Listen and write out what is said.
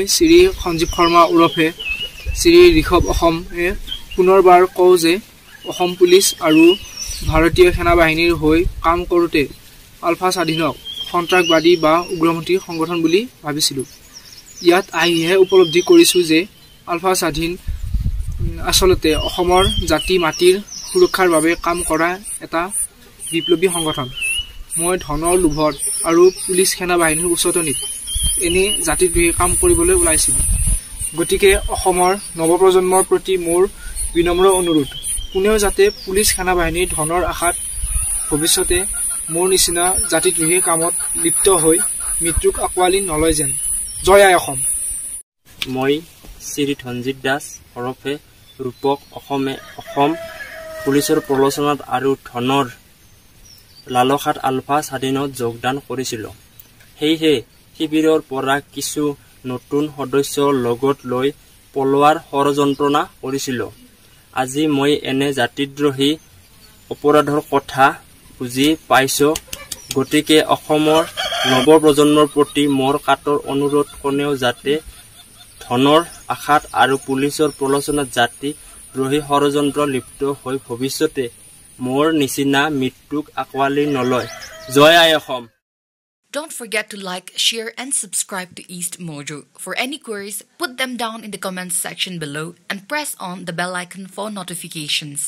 মই শ্ৰী সঞ্জীৱ শৰ্মা ওৰফে শ্ৰী ঋষভ অসমে পুনৰবাৰ কওঁ যে অসম পুলিচ আৰু ভাৰতীয় সেনাবাহিনীৰ হৈ কাম কৰোঁতে আলফা স্বাধীনক সন্ত্ৰাসবাদী বা উগ্ৰপন্থী সংগঠন বুলি ভাবিছিলোঁ। ইয়াত আহিহে উপলব্ধি কৰিছোঁ যে আলফা স্বাধীন আচলতে অসমৰ জাতি মাটিৰ সুৰক্ষাৰ বাবে কাম কৰা এটা বিপ্লৱী সংগঠন। মই ধনৰ লোভত আৰু পুলিচ সেনাবাহিনীৰ উচতনিত এনে জাতিদ্ৰোহী কাম কৰিবলৈ ওলাইছিলোঁ। গতিকে অসমৰ নৱপ্ৰজন্মৰ প্ৰতি মোৰ বিনম্ৰ অনুৰোধ, কোনেও যাতে পুলিচ সেনাবাহিনীৰ ধনৰ আশাত ভৱিষ্যতে মোৰ নিচিনা জাতিদ্ৰোহী কামত লিপ্ত হৈ মৃত্যুক আঁকোৱালি নলয় যেন। জয় আই অসম। মই শ্ৰী ধনজিৎ দাস ওৰফে ৰূপক অসমে অসম পুলিচৰ প্ৰলোচনাত আৰু ধনৰ লালসাত আলফা স্বাধীনত যোগদান কৰিছিলোঁ। সেয়েহে শিবিৰৰ পৰা কিছু নতুন সদস্য লগত লৈ পলোৱাৰ ষড়যন্ত্ৰণা কৰিছিলোঁ। আজি মই এনে জাতিদ্ৰোহী অপৰাধৰ কথা বুজি পাইছোঁ। গতিকে অসমৰ নৱপ্ৰজন্মৰ প্ৰতি মোৰ কাতৰ অনুৰোধ, কোনেও যাতে ধনৰ আশাত আৰু পুলিচৰ প্ৰলোচনাত জাতিদ্ৰোহী ষড়যন্ত্ৰ লিপ্ত হৈ ভৱিষ্যতে মোৰ নিচিনা মৃত্যুক আঁকোৱালি নলয়। জয় আই Assam. Don't forget to like, share and subscribe to East Mojo. For any queries, put them down in the comments section below and press on the bell icon for notifications.